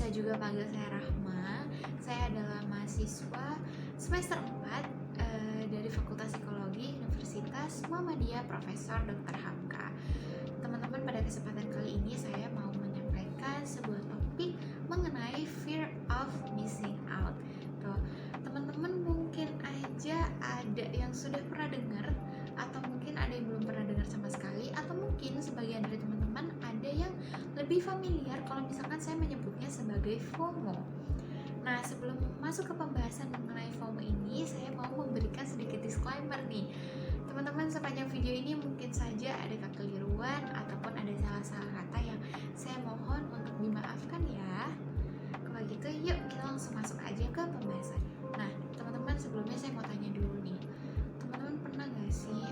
bisa juga panggil saya Rahma. Saya adalah mahasiswa semester 4 dari Fakultas Psikologi Universitas Muhammadiyah Profesor Dr. Hamka. Teman-teman, pada kesempatan kali ini saya mau menyampaikan sebuah topik mengenai fear of missing out. Tuh, teman-teman mungkin aja ada yang sudah pernah dengar, atau mungkin ada yang belum pernah dengar sama sekali, atau mungkin sebagian dari teman-teman ada yang lebih familiar kalau misalkan saya menyebutnya sebagai FOMO. Nah, sebelum masuk ke pembahasan mengenai FOMO ini, saya mau memberikan sedikit disclaimer nih. Teman-teman, sepanjang video ini mungkin saja ada kekeliruan ataupun ada salah-salah kata yang saya mohon untuk dimaafkan ya. Kalau gitu, yuk kita langsung masuk aja ke pembahasan. Nah, teman-teman, sebelumnya saya mau tanya dulu nih. Teman-teman pernah gak sih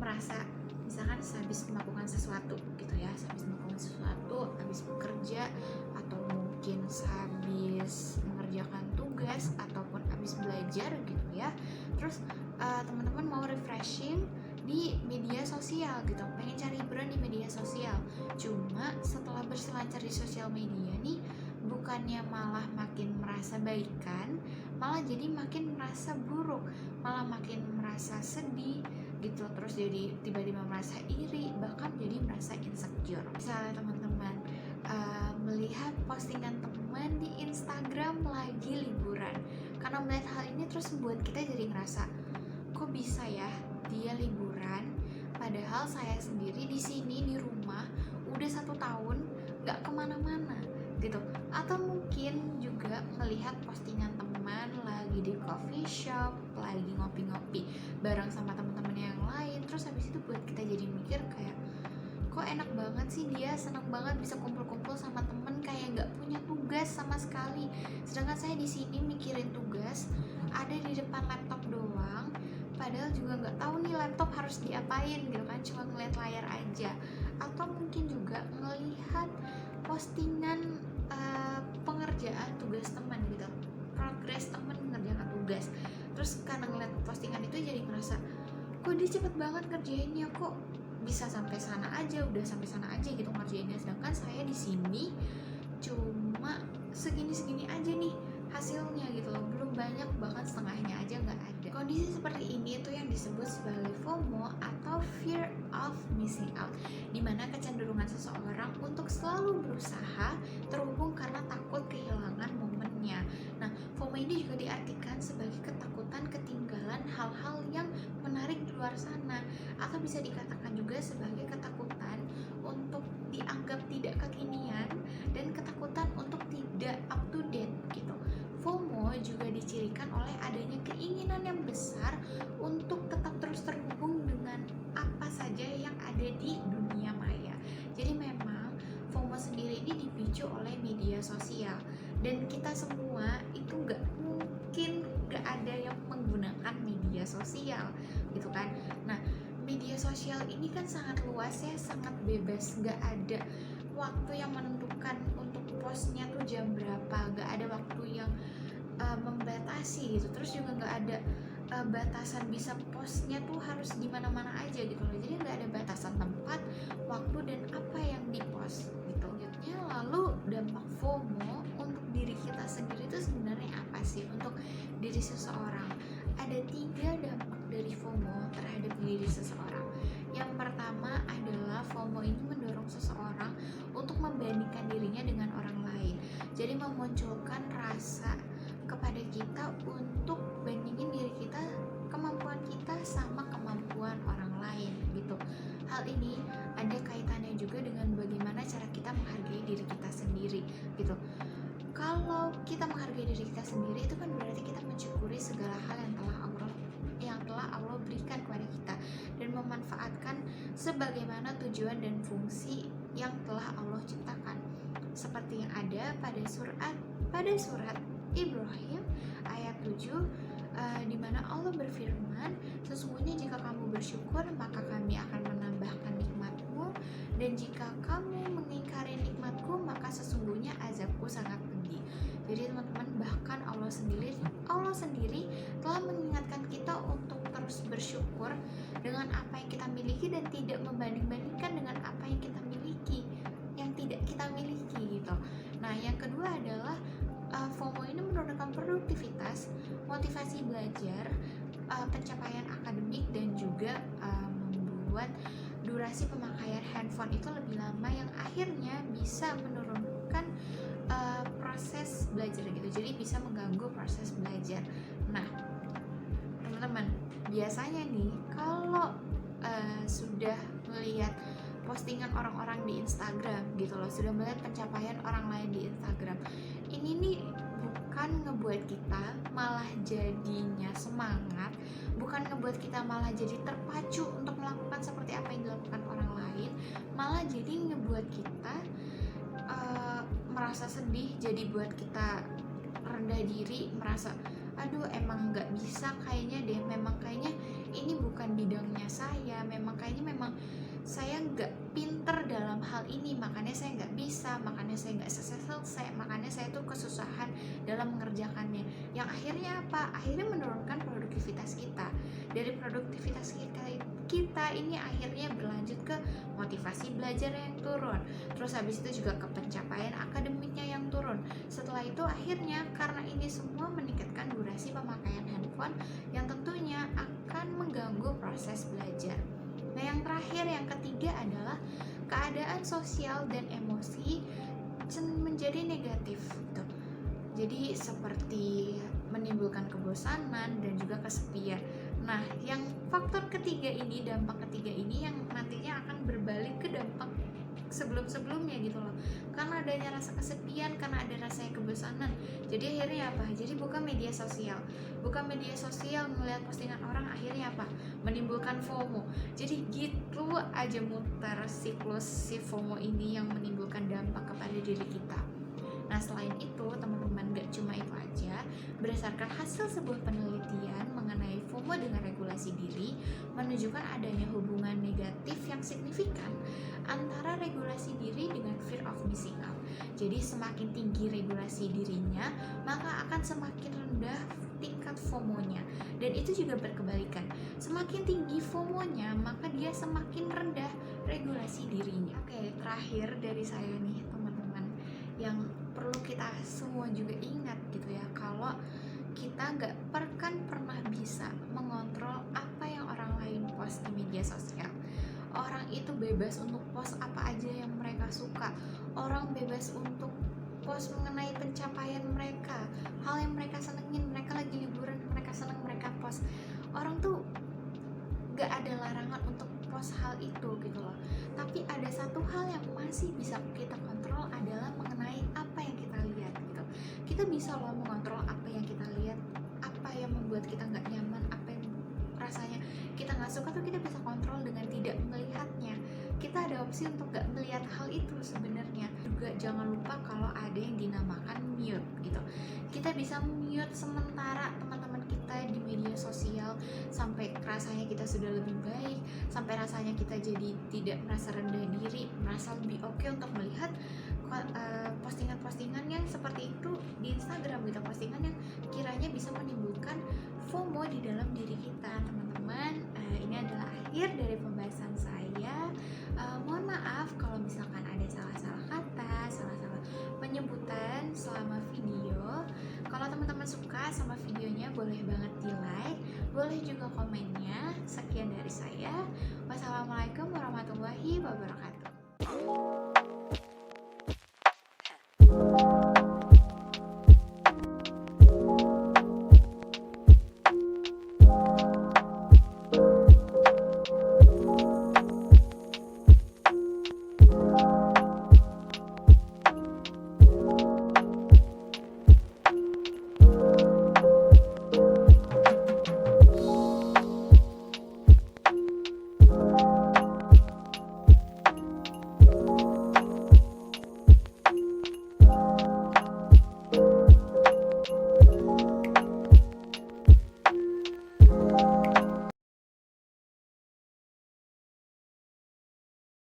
merasa misalkan habis melakukan sesuatu gitu ya, habis melakukan sesuatu, habis bekerja, atau mungkin habis mengerjakan tugas ataupun habis belajar gitu ya, terus teman-teman mau refreshing di media sosial gitu, pengen cari hiburan di media sosial. Cuma setelah berselancar di sosial media nih, bukannya malah makin merasa baikan, malah jadi makin merasa buruk, malah makin merasa sedih gitu, terus jadi tiba-tiba merasa iri, bahkan jadi merasa insecure. Misalnya teman-teman melihat postingan teman di Instagram lagi liburan, karena melihat hal ini terus membuat kita jadi ngerasa, kok bisa ya dia liburan, padahal saya sendiri di sini di rumah udah 1 tahun nggak kemana-mana gitu. Atau mungkin juga melihat postingan teman lagi di coffee shop, lagi ngopi-ngopi bareng sama teman-teman yang lain, terus habis itu buat kita jadi mikir kayak, kok enak banget sih dia, seneng banget bisa kumpul-kumpul sama temen, kayak nggak punya tugas sama sekali. Sedangkan saya di sini mikirin tugas, ada di depan laptop doang, padahal juga nggak tahu nih laptop harus diapain gitu kan, cuma ngeliat layar aja. Atau mungkin juga ngelihat postingan pengerjaan tugas teman gitu, progres teman mengerjakan tugas, terus karena ngeliat postingan itu jadi ngerasa, kok dia cepet banget ngerjainnya, kok bisa sampai sana aja, udah sampai sana aja gitu ngerjainnya, sedangkan saya di sini cuma segini-segini aja nih hasilnya gitu loh, belum banyak, bahkan setengahnya aja nggak ada. Kondisi seperti ini tuh yang disebut sebagai FOMO atau fear of missing out, dimana kecenderungan seseorang untuk selalu berusaha terhubung karena takut kehilangan momennya. Nah, FOMO ini juga diartikan sebagai ketakutan ketinggalan hal-hal yang menarik di luar sana, atau bisa dikatakan juga sebagai ketakutan untuk dianggap tidak kekinian dan ketakutan untuk tidak up to date gitu. FOMO juga dicirikan oleh adanya keinginan yang besar untuk tetap terus terhubung dengan apa saja yang ada di dunia maya. Jadi memang FOMO sendiri ini dipicu oleh media sosial, dan kita semua itu nggak mungkin nggak ada yang menggunakan media sosial gitu kan. Nah, media sosial ini kan sangat luas ya, sangat bebas, nggak ada waktu yang menentukan untuk postnya tuh jam berapa, nggak ada waktu yang membatasi gitu, terus juga nggak ada batasan bisa postnya tuh harus di mana-mana aja gitu loh, jadi nggak ada batasan tempat, waktu, dan apa yang dipost gitu. Lalu dampak FOMO untuk diri kita sendiri itu sebenarnya apa sih untuk diri seseorang? Ada 3 dampak dari FOMO terhadap diri seseorang. Yang pertama adalah FOMO ini mendorong seseorang untuk membandingkan dirinya dengan orang lain, jadi memunculkan rasa kepada kita untuk bandingin diri kita, kemampuan kita sama kemampuan orang lain gitu. Hal ini ada kaitannya juga dengan bagaimana cara kita menghargai diri kita sendiri gitu. Kalau kita menghargai diri kita sendiri, itu kan berarti kita mensyukuri segala hal yang telah Allah berikan kepada kita, dan memanfaatkan sebagaimana tujuan dan fungsi yang telah Allah ciptakan, seperti yang ada pada surat Ibrahim ayat 7, di mana Allah berfirman, sesungguhnya jika kamu bersyukur maka kami akan menambahkan nikmatmu, dan jika kamu mengingkari nikmatku maka sesungguhnya azabku sangat pedih. Jadi teman-teman, bahkan Allah sendiri telah mengingatkan kita untuk terus bersyukur dengan apa yang kita miliki, dan tidak membanding-bandingkan dengan apa yang kita miliki, yang tidak kita miliki gitu. Nah, motivasi belajar, pencapaian akademik, dan juga membuat durasi pemakaian handphone itu lebih lama, yang akhirnya bisa menurunkan proses belajar gitu. Jadi bisa mengganggu proses belajar. Nah, teman-teman, biasanya nih kalau sudah melihat postingan orang-orang di Instagram gitu loh, sudah melihat pencapaian orang lain di Instagram, ini nih bukan ngebuat kita malah jadinya semangat, bukan ngebuat kita malah jadi terpacu untuk melakukan seperti apa yang dilakukan orang lain, malah jadi ngebuat kita merasa sedih, jadi buat kita rendah diri, merasa aduh emang nggak bisa kayaknya deh, memang kayaknya ini bukan bidangnya saya, memang kayaknya saya nggak pinter dalam hal ini, makanya saya nggak bisa, makanya saya nggak selesai, makanya saya tuh kesusahan dalam mengerjakannya, yang akhirnya apa? Akhirnya menurunkan produktivitas kita. Dari produktivitas kita ini akhirnya berlanjut ke motivasi belajar yang turun, terus habis itu juga ke pencapaian akademiknya yang turun. Setelah itu akhirnya karena ini semua meningkatkan durasi pemakaian handphone, yang tentunya akan mengganggu proses belajar. Nah, yang terakhir, yang ketiga adalah keadaan sosial dan emosi menjadi negatif gitu. Jadi seperti menimbulkan kebosanan dan juga kesepian. Nah, yang faktor ketiga ini, dampak ketiga ini yang nantinya akan berbalik ke dampak sebelum-sebelumnya gitu loh. Karena adanya rasa kesepian, karena ada rasanya kebosanan, jadi akhirnya apa? Jadi buka media sosial melihat postingan orang, akhirnya apa? Menimbulkan FOMO. Jadi gitu aja muter siklus si FOMO ini yang menimbulkan dampak kepada diri kita. Nah, selain itu teman-teman, gak cuma itu aja, berdasarkan hasil sebuah penelitian mengenai FOMO dengan regulasi diri menunjukkan adanya hubungan negatif yang signifikan antara regulasi diri dengan fear of missing out. Jadi semakin tinggi regulasi dirinya, maka akan semakin rendah tingkat FOMO-nya. Dan itu juga berkebalikan, semakin tinggi FOMO-nya, maka dia semakin rendah regulasi dirinya. Oke, terakhir dari saya nih teman-teman, yang perlu kita semua juga ingat gitu ya, kalau kita gak pernah bisa mengontrol apa yang orang lain post di media sosial. Orang itu bebas untuk post apa aja yang mereka suka, orang bebas untuk post mengenai pencapaian mereka, hal yang mereka senengin, mereka lagi liburan, mereka seneng, mereka post. Orang tuh gak ada larangan untuk post hal itu gitu loh. Tapi ada satu hal yang masih bisa kita kontrol, adalah mengenai apa yang kita lihat gitu. Kita bisa loh mengontrol apa yang kita lihat, apa yang membuat kita gak nyaman, apa yang rasanya kita gak suka tuh kita bisa kontrol dengan tidak melihatnya. Kita ada opsi untuk gak melihat hal itu sebenarnya. Juga jangan lupa kalau ada yang dinamakan mute gitu. Kita bisa mute sementara teman-teman kita di media sosial sampai rasanya kita sudah lebih baik, sampai rasanya kita jadi tidak merasa rendah diri, merasa lebih oke untuk melihat postingan-postingan yang seperti itu di Instagram gitu, postingan yang kiranya bisa menimbulkan FOMO di dalam diri kita. Teman-teman, ini adalah akhir dari pembahasan saya. Mohon maaf kalau misalkan ada salah-salah kata, salah-salah penyebutan selama video. Kalau teman-teman suka sama videonya, boleh banget di like, boleh juga komennya. Sekian dari saya. Wassalamualaikum warahmatullahi wabarakatuh.